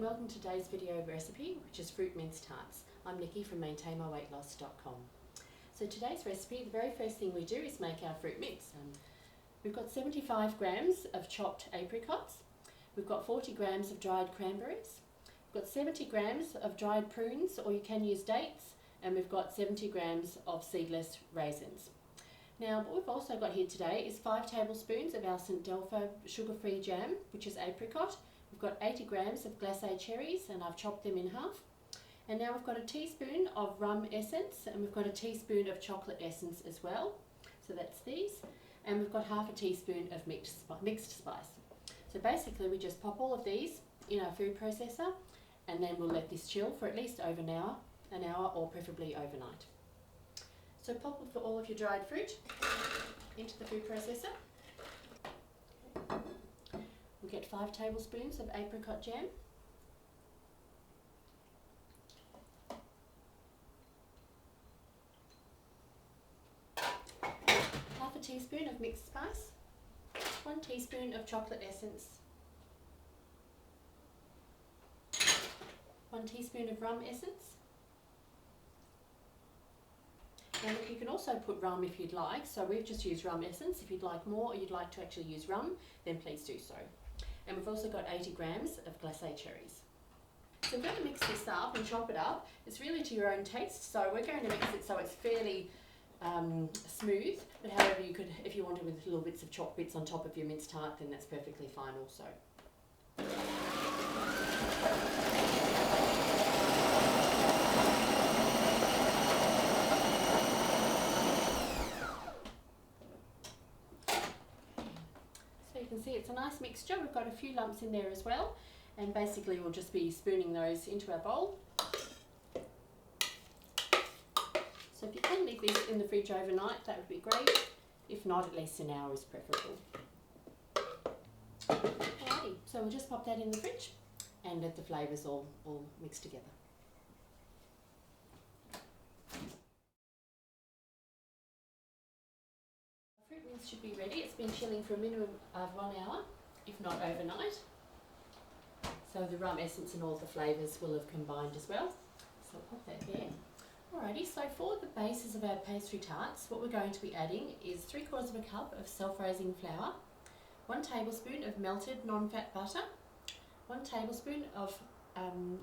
and welcome to today's video recipe, which is fruit mince tarts. I'm Nikki from maintainmyweightloss.com. So today's recipe, the very first thing we do is make our fruit mince. We've got 75 grams of chopped apricots, we've got 40 grams of dried cranberries, we've got 70 grams of dried prunes, or you can use dates, and we've got 70 grams of seedless raisins. Now, what we've also got here today is 5 tablespoons of our St. Delpho sugar-free jam, which is apricot. We've got 80 grams of glacé cherries, and I've chopped them in half. And now we've got a teaspoon of rum essence, and we've got a teaspoon of chocolate essence as well. So that's these. And we've got half a teaspoon of mixed spice. So basically we just pop all of these in our food processor, and then we'll let this chill for at least over an hour or preferably overnight. So pop all of your dried fruit into the food processor. We'll get 5 tablespoons of apricot jam, half a teaspoon of mixed spice, 1 teaspoon of chocolate essence, 1 teaspoon of rum essence. Now look, you can also put rum if you'd like, so we've just used rum essence. If you'd like more, or you'd like to actually use rum, then please do so. And we've also got 80 grams of glacé cherries. So we're going to mix this up and chop it up. It's really to your own taste, so we're going to mix it so it's fairly smooth, but however you could, if you wanted with little bits of chopped bits on top of your mince tart, then that's perfectly fine also. You can see it's a nice mixture. We've got a few lumps in there as well, and basically we'll just be spooning those into our bowl. So if you can leave this in the fridge overnight, that would be great. If not, at least an hour is preferable. Alrighty, so we'll just pop that in the fridge and let the flavours all mix together. Fruit mince should be ready. It's been chilling for a minimum of 1 hour, if not overnight. So the rum essence and all the flavours will have combined as well. So I'll pop that there. Alrighty, so for the bases of our pastry tarts, what we're going to be adding is 3/4 cup of self-raising flour, 1 tablespoon of melted non-fat butter, 1 tablespoon of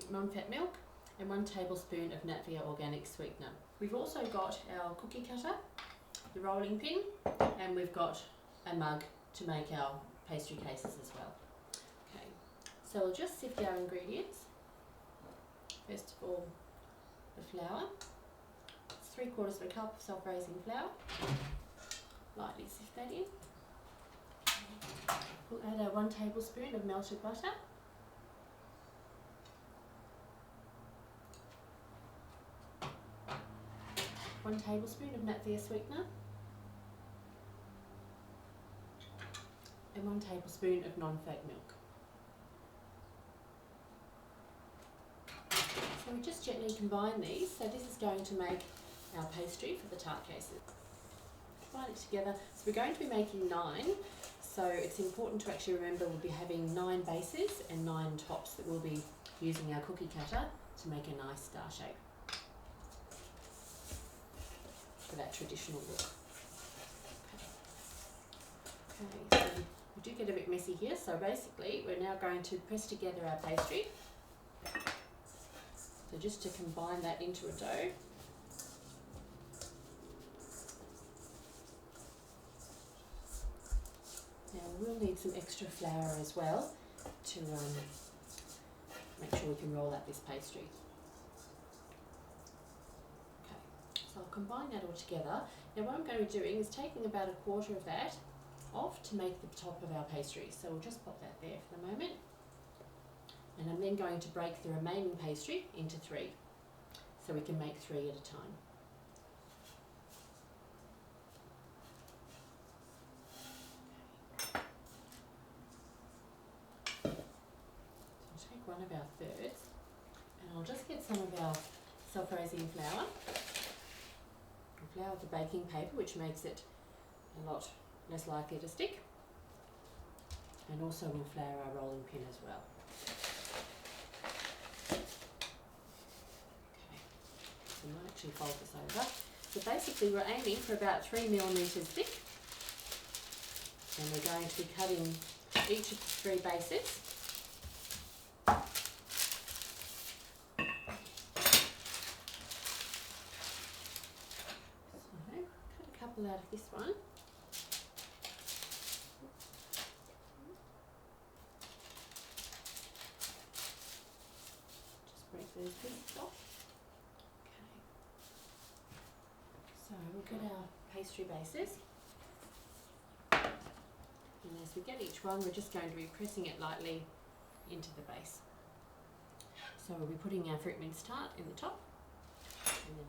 non-fat milk, and 1 tablespoon of Natvia organic sweetener. We've also got our cookie cutter, the rolling pin, and we've got a mug to make our pastry cases as well. Okay, so we'll just sift our ingredients. First of all, the flour. It's 3/4 cup of self-raising flour. Lightly sift that in. We'll add our 1 tablespoon of melted butter. One tablespoon of Natvia sweetener. And 1 tablespoon of non-fat milk. So we just gently combine these. So this is going to make our pastry for the tart cases. Combine it together. So we're going to be making 9. So it's important to actually remember we'll be having 9 bases and 9 tops that we'll be using our cookie cutter to make a nice star shape for that traditional look. Okay, so we do get a bit messy here, so basically we're now going to press together our pastry. So just to combine that into a dough. Now we'll need some extra flour as well to make sure we can roll out this pastry. Okay, so I'll combine that all together. Now what I'm going to be doing is taking about 1/4 of that off to make the top of our pastry. So we'll just pop that there for the moment. And I'm then going to break the remaining pastry into 3, so we can make 3 at a time. So I'll take one of our thirds, and I'll just get some of our self-raising flour. We'll flour the baking paper, which makes it a lot less likely to stick, and also we'll flour our rolling pin as well. we might actually fold this over. So basically we're aiming for about 3 millimetres thick, and we're going to be cutting each of the 3 bases. So cut a couple out of this one. Just break those pieces off. So we'll get our pastry bases, and as we get each one we're just going to be pressing it lightly into the base. So we'll be putting our fruit mince tart in the top, and then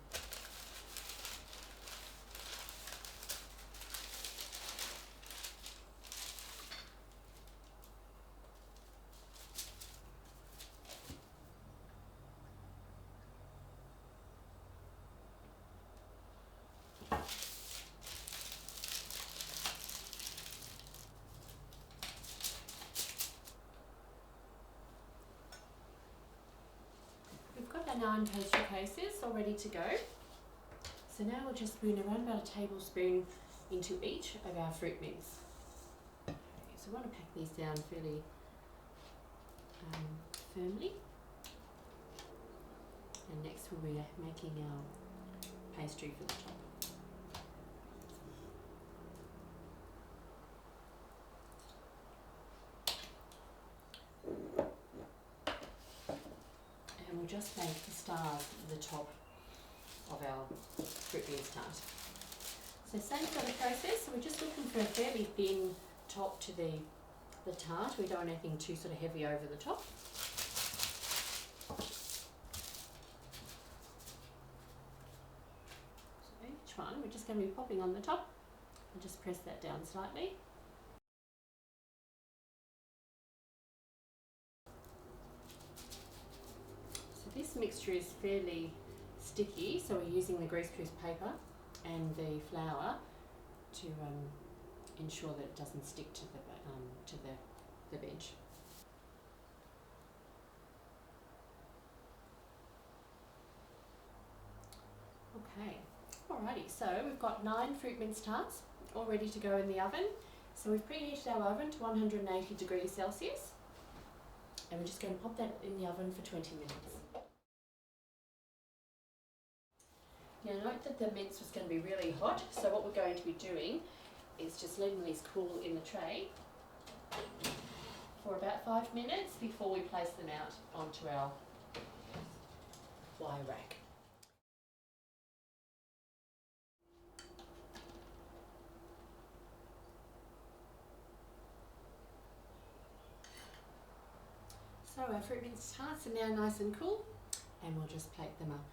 we've got our 9 pastry cases all ready to go. So now we'll just spoon around about a tablespoon into each of our fruit mince. Okay, so we want to pack these down fairly firmly. And next we'll be making our pastry for the top. And we'll just make the stars the top of our fruit mince tart. So same sort of process, so we're just looking for a fairly thin top to the tart. We don't want anything too sort of heavy over the top. So each one we're just going to be popping on the top and just press that down slightly. So this mixture is fairly sticky, so we're using the greaseproof paper and the flour to ensure that it doesn't stick to the veg. Okay, alrighty, so we've got 9 fruit mince tarts all ready to go in the oven. So we've preheated our oven to 180 degrees Celsius, and we're just going to pop that in the oven for 20 minutes. Now note that the mince was going to be really hot, so what we're going to be doing is just letting these cool in the tray for about 5 minutes before we place them out onto our wire rack. So our fruit mince tarts are now nice and cool, and we'll just plate them up.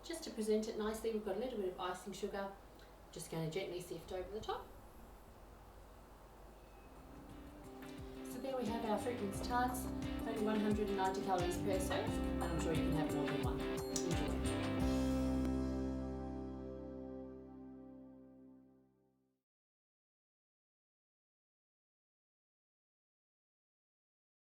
Just to present it nicely, we've got a little bit of icing sugar, just going to gently sift over the top. So there we have our fruit mince tarts, only 190 calories per serve, and I'm sure you can have more than one. Enjoy.